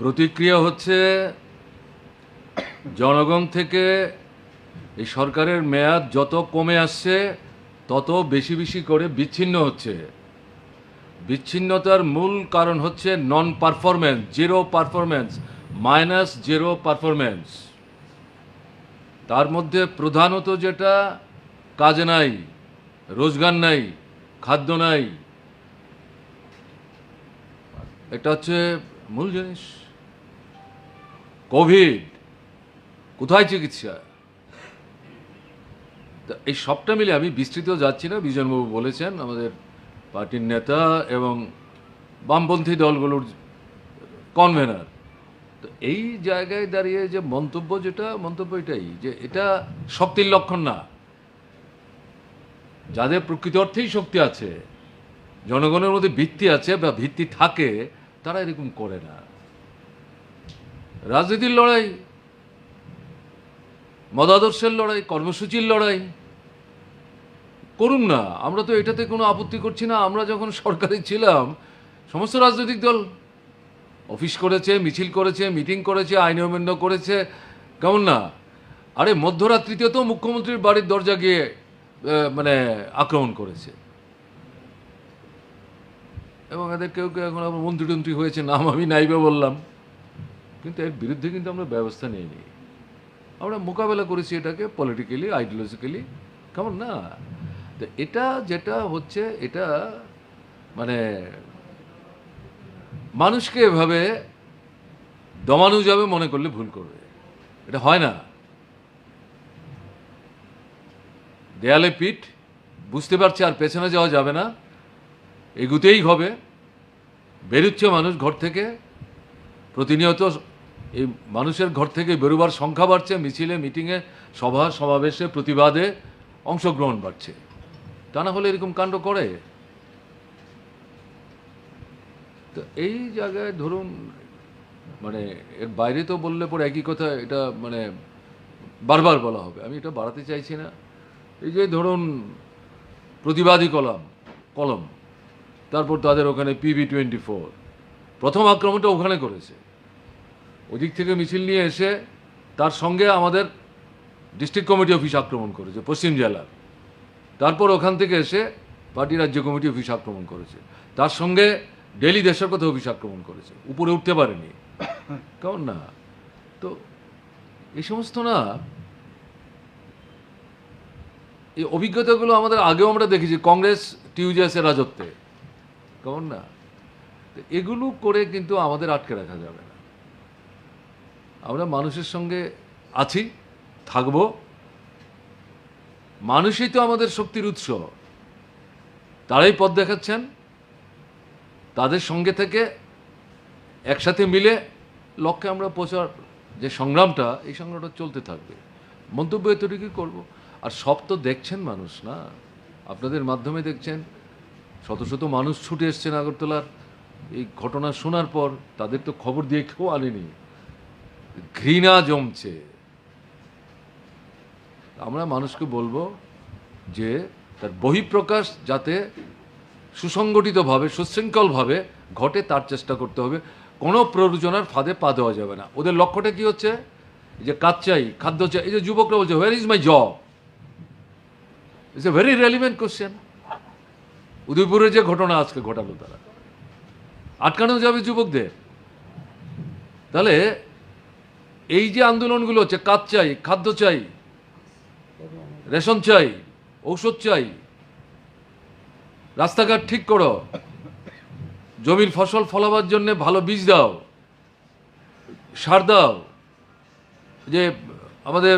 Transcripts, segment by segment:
প্রতিক্রিয়া হচ্ছে জনগণ থেকে এই সরকারের মেয়াদ যত কমে আসছে তত বেশি বেশি করে বিচ্ছিন্ন হচ্ছে। বিচ্ছিন্নতার মূল কারণ হচ্ছে non performance, zero performance, minus zero performance. তার মধ্যে প্রধানত যেটা কাজ নাই, রোজগার নাই, খাদ্য নাই, এটা হচ্ছে মূল জিনিস। কোভিড, কোথায় চিকিৎসা? এই সবটা মিলে আমি বিস্তৃত যাচ্ছি না। বিজনবাবু বলেছেন, আমাদের পার্টির নেতা এবং বামপন্থী দলগুলোর কনভেনার। তো এই জায়গায় দাঁড়িয়ে যে মন্তব্য, মন্তব্য এটাই যে এটা শক্তির লক্ষণ না। যাদের প্রকৃত অর্থেই শক্তি আছে, জনগণের মধ্যে ভিত্তি আছে বা ভিত্তি থাকে, তারা এরকম করে না। রাজনীতির লড়াই, মতাদর্শের লড়াই, কর্মসূচির লড়াই করুন না, আমরা তো এটাতে কোনো আপত্তি করছি না। আমরা যখন সরকারে ছিলাম, সমস্ত রাজনৈতিক দল অফিস করেছে, মিছিল করেছে, মিটিং করেছে, আইন অমান্য করেছে, কেমন না? আরে মধ্যরাত্রিতে তো মুখ্যমন্ত্রীর বাড়ির দরজা গিয়ে আক্রমণ করেছে, এবং এদের কেউ কেউ এখন আবার মন্ত্রী টন্ত্রী হয়েছে, নাম আমি নাইবে বললাম, কিন্তু এর বিরুদ্ধে কিন্তু আমরা ব্যবস্থা নিইনি। আমরা মোকাবেলা করেছি এটাকে পলিটিক্যালি, আইডিওলজিক্যালি, কেমন না? তো এটা যেটা হচ্ছে, এটা মানুষকে এভাবে দমানো যাবে মনে করলে ভুল করবে। এটা হয় না। দেয়ালে পিঠ, বুঝতে পারছে আর পেছনে যাওয়া যাবে না, এগুতেই হবে। বেরোচ্ছে মানুষ ঘর থেকে, প্রতিনিয়ত এই মানুষের ঘর থেকে বেরোবার সংখ্যা বাড়ছে, মিছিলে, মিটিংয়ে, সভা সমাবেশে, প্রতিবাদে অংশগ্রহণ বাড়ছে। তা না হলে এরকম কাণ্ড করে? তো এই জায়গায় ধরুন, এর বাইরে তো বললে পরে একই কথা, এটা বারবার বলা হবে, আমি এটা বাড়াতে চাইছি না। এই যে ধরুন প্রতিবাদী কলম, তারপর তাদের ওখানে PB24, প্রথম আক্রমণটা ওখানে করেছে। ওদিক থেকে মিছিল নিয়ে এসে তার সঙ্গে আমাদের ডিস্ট্রিক্ট কমিটি অফিস আক্রমণ করেছে পশ্চিম জেলার। তারপর ওখান থেকে এসে পার্টি রাজ্য কমিটি অফিস আক্রমণ করেছে। তার সঙ্গে ডেলি দেশের কথা অফিস আক্রমণ করেছে, উপরে উঠতে পারেনি, কেমন না? তো এই সমস্ত না, এই অভিজ্ঞতাগুলো আমাদের আগেও আমরা দেখেছি কংগ্রেস টিউজেসের রাজত্বে, কেমন না? এগুলো করে কিন্তু আমাদের আটকে রাখা যাবে না। আমরা মানুষের সঙ্গে আছি, থাকব। মানুষই তো আমাদের শক্তির উৎস, তারাই পথ দেখাচ্ছেন। তাদের সঙ্গে থেকে একসাথে মিলে লক্ষ্যে আমরা পৌঁছার যে সংগ্রামটা, এই সংগ্রামটা চলতে থাকবে। মন্তব্য এতটুকুই করব। আর সব তো দেখছেন মানুষ, না? আপনাদের মাধ্যমে দেখছেন, শত শত মানুষ ছুটে এসছেন আগরতলার এই ঘটনা শোনার পর। তাদের তো খবর দিয়ে কেউ আনেনি, ঘৃণা জমছে। আমরা মানুষকে বলবো যে তার বহিঃপ্রকাশ যাতে সুসংগঠিতভাবে, সুশৃঙ্খলভাবে ঘটে, তার চেষ্টা করতে হবে। কোনো প্ররোচনার ফাঁদে পা দেওয়া যাবে না। ওদের লক্ষ্যটা কি হচ্ছে? এই যে কাজ চাই, খাদ্য চাই, এই যে যুবকরা বলছে where is my job, it's a very relevant question. উদয়পুরে যে ঘটনা আজকে ঘটালো, তারা আটকানো যাবে যুবকদের? তাহলে এই যে আন্দোলনগুলো হচ্ছে, কাজ চাই, খাদ্য চাই, রেশন চাই, ঔষধ চাই, রাস্তাঘাট ঠিক করো, জমির ফসল ফলাবার জন্য ভালো বীজ দাও, সার দাও, যে আমাদের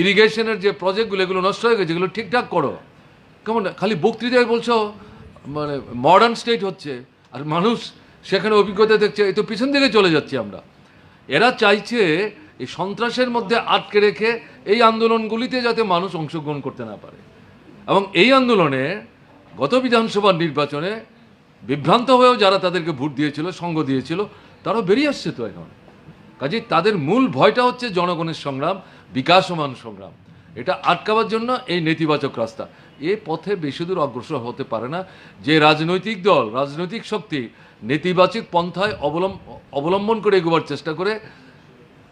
ইরিগেশনের যে প্রজেক্টগুলো, এগুলো নষ্ট হয়ে গেছে, এগুলো ঠিকঠাক করো। কেমন খালি বক্তৃতায় বলছো মডার্ন স্টেট হচ্ছে, আর মানুষ সেখানে অভিজ্ঞতা দেখছে, এই তো পিছন দিকে চলে যাচ্ছি আমরা। এরা চাইছে এই সন্ত্রাসের মধ্যে আটকে রেখে এই আন্দোলনগুলিতে যাতে মানুষ অংশগ্রহণ করতে না পারে। এবং এই আন্দোলনে গত বিধানসভার নির্বাচনে বিভ্রান্ত হয়েও যারা তাদেরকে ভোট দিয়েছিল, সঙ্গ দিয়েছিল, তারাও বেরিয়ে আসছে তো এখন। কাজেই তাদের মূল ভয়টা হচ্ছে জনগণের সংগ্রাম, বিকাশমান সংগ্রাম। এটা আটকাবার জন্য এই নেতিবাচক রাস্তা। এ পথে বেশি দূর অগ্রসর হতে পারে না। যে রাজনৈতিক দল, রাজনৈতিক শক্তি নেতিবাচক পন্থায় অবলম্বন করে এগোবার চেষ্টা করে,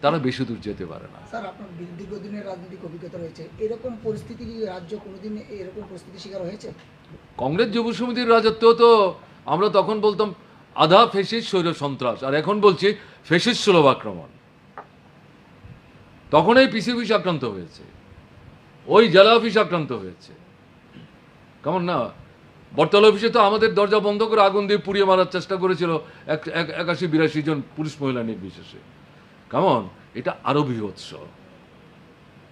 তারা বেশি দূর যেতে পারে না। স্যার, আপনার দীর্ঘদিনের রাজনৈতিক অভিজ্ঞতা রয়েছে, এরকম পরিস্থিতি কি রাজ্য কোনোদিন এরকম পরিস্থিতির শিকার হয়েছে? কংগ্রেস যুব সমিতির রাজত্ব তো আমরা তখন বলতাম আধা ফেসিস্ট স্বৈর সন্ত্রাস, আর এখন বলছি ফেসিস্ট সুলভ আক্রমণ। তখন এই পিসি অফিস আক্রান্ত হয়েছে, ওই জেলা অফিস আক্রান্ত হয়েছে, কেমন না? বটতলা অফিসে তো আমাদের দরজা বন্ধ করে আগুন দিয়ে পুড়িয়ে মারার চেষ্টা করেছিল 81-82 জন পুরুষ মহিলা নির্বিশেষে। কেমন? এটা আরো বীভৎস।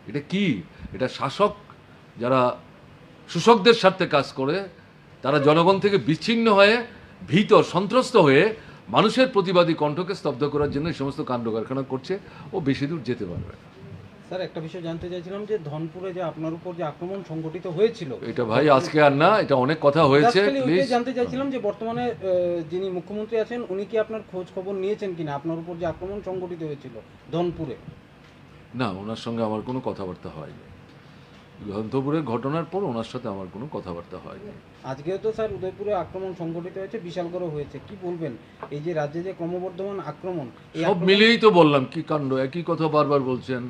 এটা কি? এটা শাসক যারা শোষকদের স্বার্থে কাজ করে, তারা জনগণ থেকে বিচ্ছিন্ন হয়ে, ভীত সন্ত্রস্ত হয়ে মানুষের প্রতিবাদী কণ্ঠকে স্তব্ধ করার জন্য এই সমস্ত কাণ্ড কারখানা করছে। ও বেশি দূর যেতে পারবে না। স্যার, একটা বিষয় জানতে চাইছিলাম যে ধনপুরে যে আপনার উপর যে আক্রমণ সংঘটিত হয়েছিল, এটা ভাই আজকে আর না, এটা অনেক কথা হয়েছে। প্লিজ জানতে চাইছিলাম যে বর্তমানে যিনি মুখ্যমন্ত্রী আছেন উনি কি আপনার খোঁজ খবর নিয়েছেন কিনা আপনার উপর যে আক্রমণ সংঘটিত হয়েছিল ধনপুরে? না, ওনার সঙ্গে আমার কোনো কথাবার্তা হয়নি। ধনপুরের ঘটনার পর ওনার সাথে আমার কোনো কথাবার্তা হয়নি। আজকেও তো স্যার উদয়পুরে আক্রমণ সংঘটিত হয়েছে, বিশাল করে হয়েছে, কি বলবেন? এই যে রাজ্যে যে ক্রমবর্ধমান আক্রমণ, সব মিলিয়েই তো বললাম কি কাণ্ড। একই কথা বারবার বলছেন।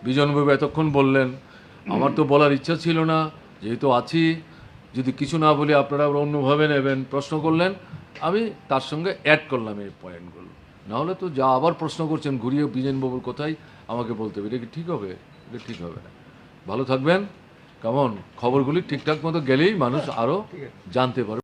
বিজনবাবু এতক্ষণ বললেন, আমার তো বলার ইচ্ছা ছিল না, যেহেতু আছি, যদি কিছু না বলে আপনারা অন্যভাবে নেবেন। প্রশ্ন করলেন, আমি তার সঙ্গে অ্যাড করলাম এই পয়েন্টগুলো। নাহলে তো যা আবার প্রশ্ন করছেন ঘুরিয়ে বিজনবাবুর কথাই আমাকে বলতে হবে। এটা কি ঠিক হবে? এটা ঠিক হবে না। ভালো থাকবেন। কেমন? খবরগুলি ঠিকঠাক মতো গেলেই মানুষ আরও জানতে পারবে।